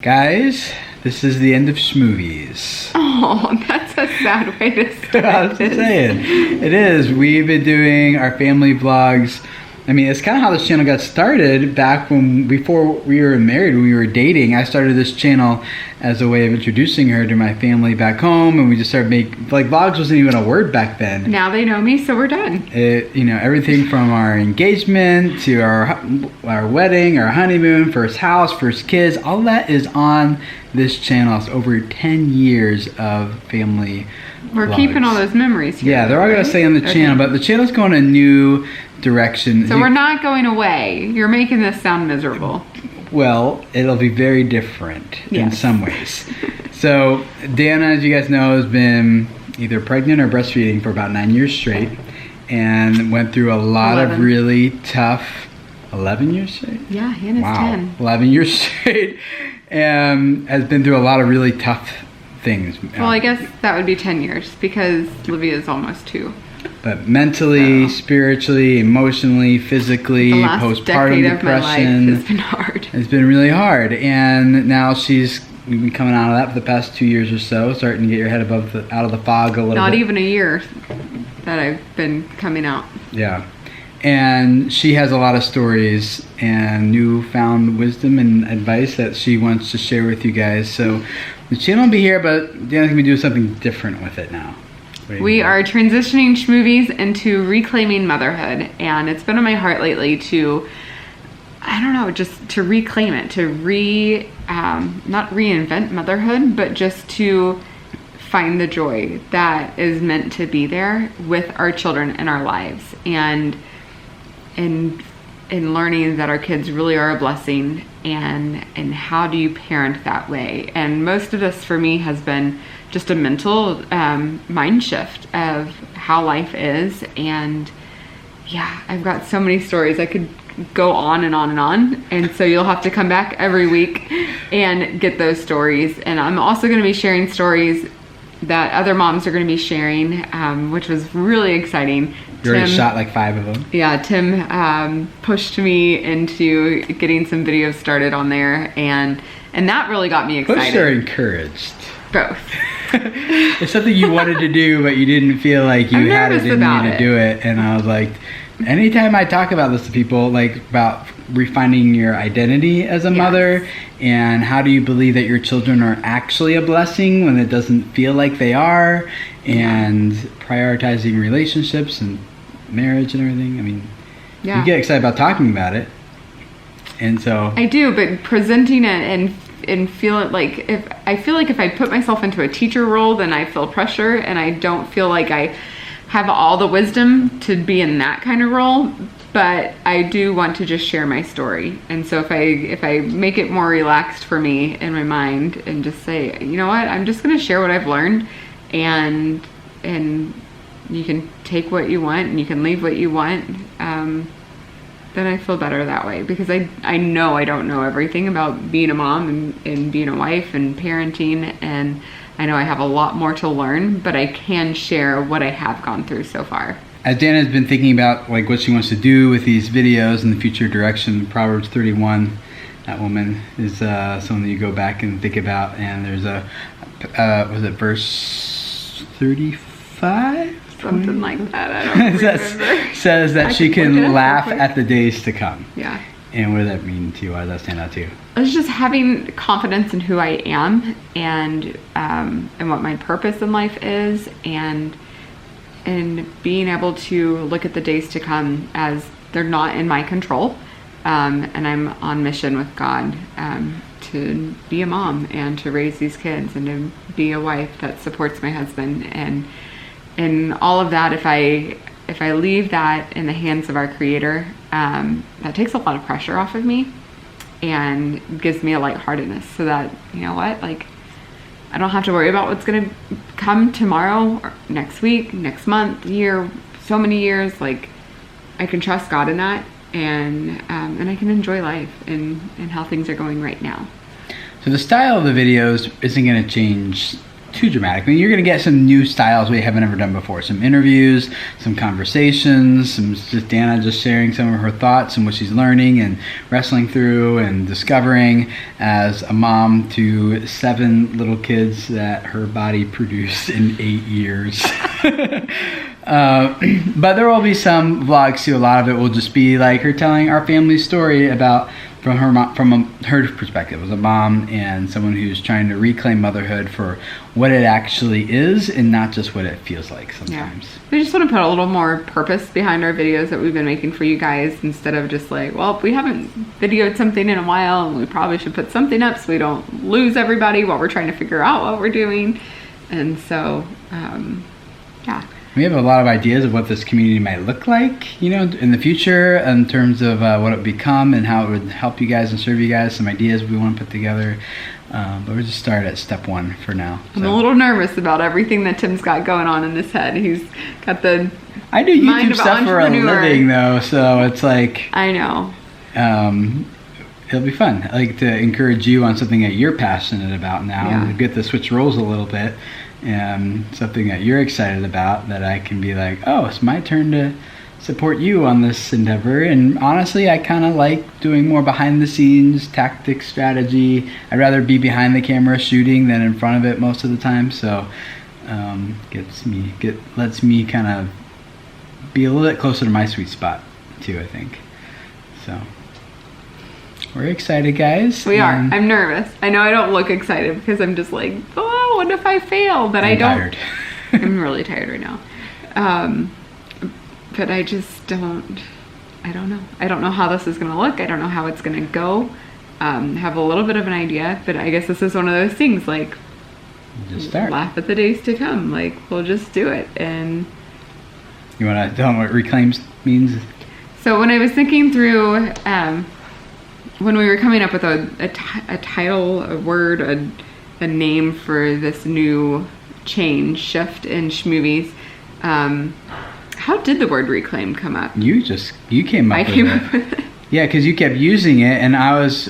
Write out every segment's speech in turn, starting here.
Guys, this is the end of Schmovies. Oh, that's a sad way to start. I was just saying. It is. We've been doing our family vlogs. I mean, it's kind of how this channel got started back before we were married, when we were dating. I started this channel as a way of introducing her to my family back home, and we just started vlogs wasn't even a word back then. Now they know me, so we're done. Everything from our engagement to our wedding, our honeymoon, first house, first kids, all that is on this channel. It's over 10 years of family We're vlogs. keeping all those memories here. Yeah, they're all going to stay on the channel, but the channel's going a new direction. So we're not going away. You're making this sound miserable. Well, it'll be very different in some ways. So Dana, as you guys know, has been either pregnant or breastfeeding for about 9 years straight, and went through a lot of really tough 11 years straight? Yeah, Hannah's 10. 11 years straight, and has been through a lot of really tough things. Well, I guess that would be 10 years because Livia's almost 2. But mentally, spiritually, emotionally, physically, postpartum depression. My life has been hard. It's been really hard, and now we've been coming out of that for the past 2 years or so, starting to get your head out of the fog a little bit. Not even a year that I've been coming out. Yeah. And she has a lot of stories and newfound wisdom and advice that she wants to share with you guys. So the channel will be here, but Dana's going to be doing something different with it now. We are transitioning Schmovies into reclaiming motherhood, and it's been on my heart lately to, just to reclaim it, to not reinvent motherhood, but just to find the joy that is meant to be there with our children in our lives, and in learning that our kids really are a blessing, and how do you parent that way. And most of this for me has been just a mental mind shift of how life is. And yeah, I've got so many stories. I could go on and on and on. And so you'll have to come back every week and get those stories. And I'm also going to be sharing stories that other moms are going to be sharing, which was really exciting. You already shot like 5 of them. Yeah, Tim pushed me into getting some videos started on there, and that really got me excited. Pushed or encouraged? Both. It's something you wanted to do, but you didn't feel like you had it in you to do it. And I was like, anytime I talk about this to people, like about refining your identity as a mother, and how do you believe that your children are actually a blessing when it doesn't feel like they are, and prioritizing relationships and marriage and everything. I mean, you get excited about talking about it. And so I do, but presenting it and feel it like, if I put myself into a teacher role, then I feel pressure, and I don't feel like I have all the wisdom to be in that kind of role. But I do want to just share my story. And so if I make it more relaxed for me in my mind, and just say, you know what, I'm just going to share what I've learned, and you can take what you want and you can leave what you want, then I feel better that way, because I know I don't know everything about being a mom and being a wife and parenting, and I know I have a lot more to learn, but I can share what I have gone through so far. As Dana has been thinking about like what she wants to do with these videos and the future direction, Proverbs 31, that woman is someone that you go back and think about. And there's was it verse 35? Something like that, I don't remember. Says that she can laugh at the days to come. Yeah. And what does that mean to you? Why does that stand out to you? It's just having confidence in who I am, and what my purpose in life is, and being able to look at the days to come as they're not in my control, and I'm on mission with God to be a mom and to raise these kids and to be a wife that supports my husband, and all of that. If I leave that in the hands of our Creator, that takes a lot of pressure off of me and gives me a lightheartedness, so that, you know what, like, I don't have to worry about what's going to come tomorrow or next week, next month, year, so many years. Like, I can trust God in that, and I can enjoy life and how things are going right now. So the style of the videos isn't going to change too dramatic. I mean, you're going to get some new styles we haven't ever done before. Some interviews, some conversations, some just Dana just sharing some of her thoughts and what she's learning and wrestling through and discovering as a mom to 7 little kids that her body produced in 8 years. But there will be some vlogs too. A lot of it will just be like her telling our family story about from her perspective as a mom and someone who's trying to reclaim motherhood for what it actually is and not just what it feels like sometimes. Yeah. We just want to put a little more purpose behind our videos that we've been making for you guys instead of just like, well, we haven't videoed something in a while and we probably should put something up so we don't lose everybody while we're trying to figure out what we're doing. And so, yeah. We have a lot of ideas of what this community might look like, in the future in terms of what it would become and how it would help you guys and serve you guys. Some ideas we want to put together. But we're just started at step 1 for now. I'm a little nervous about everything that Tim's got going on in his head. He's got the I do YouTube stuff for a living, though, so it's like... I know. It'll be fun. I like to encourage you on something that you're passionate about now. Yeah. And get to switch roles a little bit. And something that you're excited about that I can be like, oh, it's my turn to support you on this endeavor. And honestly, I kind of like doing more behind the scenes tactics, strategy. I'd rather be behind the camera shooting than in front of it most of the time. So lets me kind of be a little bit closer to my sweet spot too, I think. So we're excited, guys. We are. I'm nervous. I know I don't look excited because I'm just like, oh, what if I fail? But I'm tired. I'm really tired right now. But I just don't. I don't know. I don't know how this is going to look. I don't know how it's going to go. Have a little bit of an idea, but I guess this is one of those things like just start. Laugh at the days to come. Like, we'll just do it. And you want to tell them what reclaims means? So when I was thinking through, when we were coming up with a title, a word, a name for this new shift in Schmovies, how did the word reclaim come up? You came up with it. Yeah, because you kept using it, and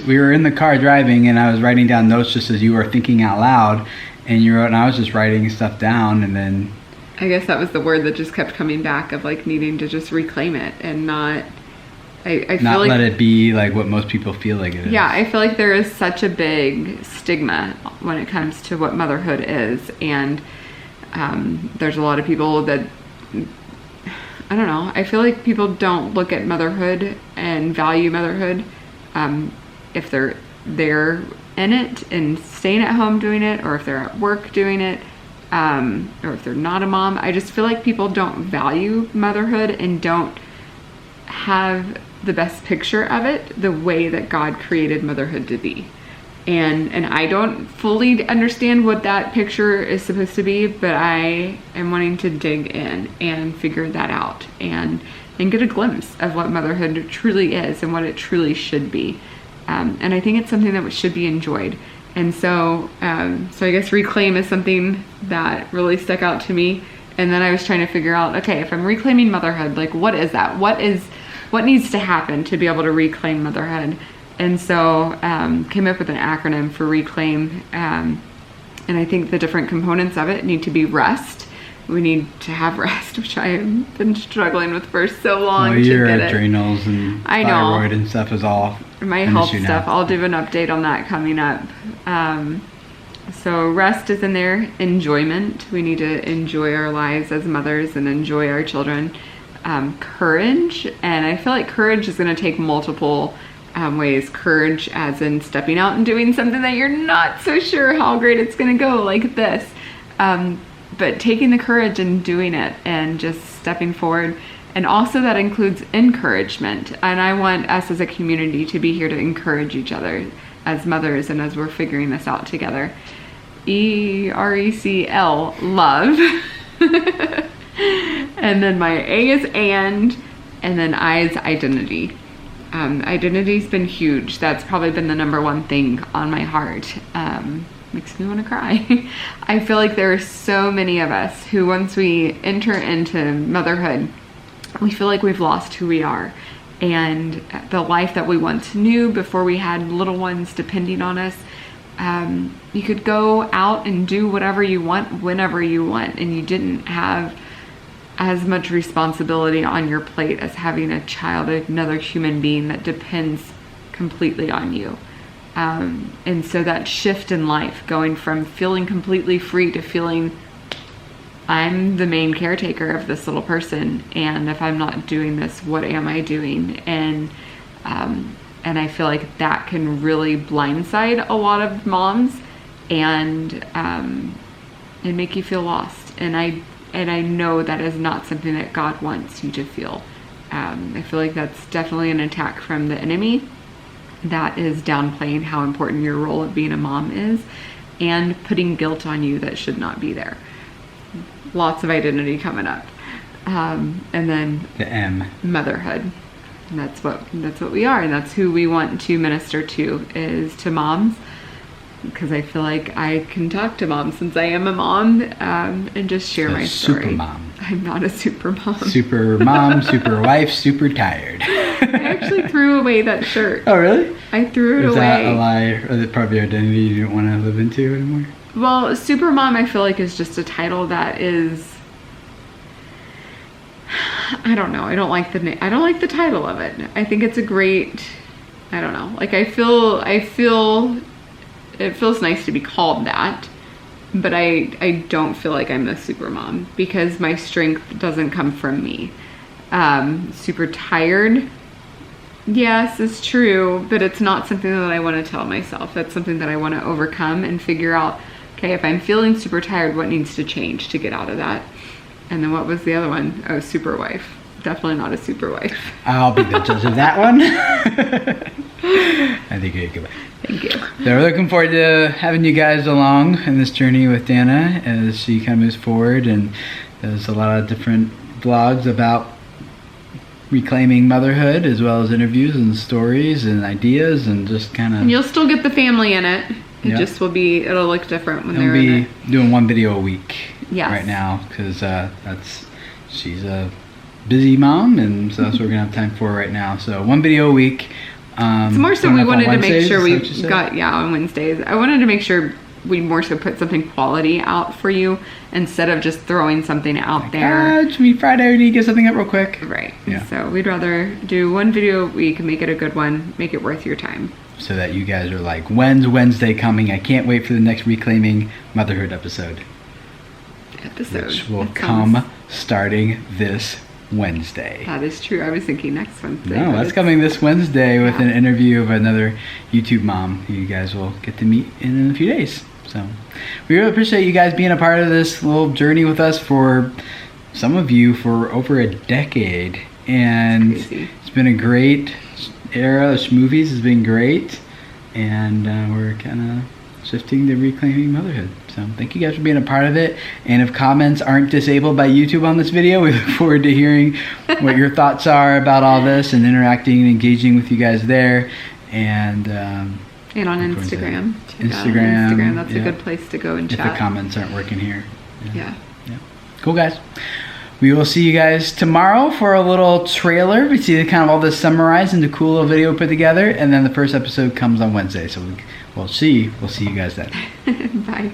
we were in the car driving, and I was writing down notes just as you were thinking out loud, and you wrote, and I was just writing stuff down, and then... I guess that was the word that just kept coming back of like needing to just reclaim it and not... I feel like, let it be like what most people feel like it is. Yeah, I feel like there is such a big stigma when it comes to what motherhood is, and there's a lot of people that, I don't know, I feel like people don't look at motherhood and value motherhood if they're in it and staying at home doing it, or if they're at work doing it, or if they're not a mom. I just feel like people don't value motherhood and don't have the best picture of it the way that God created motherhood to be. And I don't fully understand what that picture is supposed to be, but I am wanting to dig in and figure that out and get a glimpse of what motherhood truly is and what it truly should be. And I think it's something that should be enjoyed. And so I guess reclaim is something that really stuck out to me. And then I was trying to figure out, okay, if I'm reclaiming motherhood, like what is that? What needs to happen to be able to reclaim motherhood? And so came up with an acronym for reclaim. And I think the different components of it need to be rest. We need to have rest, which I have been struggling with for so long. Well, your adrenals and thyroid and stuff is all my health stuff. I'll do an update on that coming up. So rest is in there. Enjoyment. We need to enjoy our lives as mothers and enjoy our children. Courage. And I feel like courage is going to take multiple ways. Courage as in stepping out and doing something that you're not so sure how great it's going to go, like this. But taking the courage and doing it and just stepping forward. And also that includes encouragement. And I want us as a community to be here to encourage each other as mothers and as we're figuring this out together. ERECL, love. And then my A is and then I is identity. Identity's been huge. That's probably been the number one thing on my heart. Makes me want to cry. I feel like there are so many of us who once we enter into motherhood, we feel like we've lost who we are. And the life that we once knew before we had little ones depending on us, you could go out and do whatever you want, whenever you want, and you didn't have as much responsibility on your plate as having a child, another human being that depends completely on you. And so that shift in life, going from feeling completely free to feeling I'm the main caretaker of this little person, and if I'm not doing this, what am I doing? And I feel like that can really blindside a lot of moms and make you feel lost. And I know that is not something that God wants you to feel. I feel like that's definitely an attack from the enemy that is downplaying how important your role of being a mom is and putting guilt on you that should not be there. Lots of identity coming up. And then the M. Motherhood. And that's what we are, and that's who we want to minister to, is to moms, because I feel like I can talk to moms since I am a mom, and just share my story. Super mom. I'm not a super mom. Super mom, super wife, super tired. I actually threw away that shirt. Oh, really? I threw it away. Is that a lie? Or is it part of your identity you don't want to live into anymore? Well, super mom, I feel like, is just a title that is, I don't know. I don't like the title of it. I think it's a great, I don't know. Like, I feel it feels nice to be called that, but I don't feel like I'm the super mom, because my strength doesn't come from me. Super tired, yes, it's true, but it's not something that I want to tell myself. That's something that I want to overcome and figure out, okay, if I'm feeling super tired, what needs to change to get out of that? And then what was the other one? Oh, super wife. Definitely not a super wife. I'll be the judge of that one. I think you're good. Thank you. So we're looking forward to having you guys along in this journey with Dana as she kind of moves forward, and there's a lot of different vlogs about reclaiming motherhood, as well as interviews and stories and ideas, and just kind of. And you'll still get the family in it. It just will be. It'll look different when they're in it. We'll be doing one video a week. Yes. Right now, because she's a busy mom, and so that's what we're gonna have time for right now. So one video a week. It's more so we wanted to make sure we got on Wednesdays. I wanted to make sure we more so put something quality out for you instead of just throwing something out there. It's me Friday. We need to get something up real quick. Right. Yeah. So we'd rather do one video a week and make it a good one, make it worth your time. So that you guys are like, when's Wednesday coming? I can't wait for the next Reclaiming Motherhood episode. Which will come starting this Wednesday. That is true. I was thinking next Wednesday. No, that's coming this Wednesday with an interview of another YouTube mom who you guys will get to meet in a few days. So we really appreciate you guys being a part of this little journey with us, for some of you for over a decade. And it's been a great era. Schmovies has been great. And we're kind of shifting to Reclaiming Motherhood. So thank you guys for being a part of it. And if comments aren't disabled by YouTube on this video, we look forward to hearing what your thoughts are about all this, and interacting and engaging with you guys there. And on Instagram. Instagram, that's a good place to go and chat. If the comments aren't working here. Yeah. Cool, guys. We will see you guys tomorrow for a little trailer. We see kind of all this summarized into a cool little video put together, and then the first episode comes on Wednesday. So we'll see you guys then. Bye.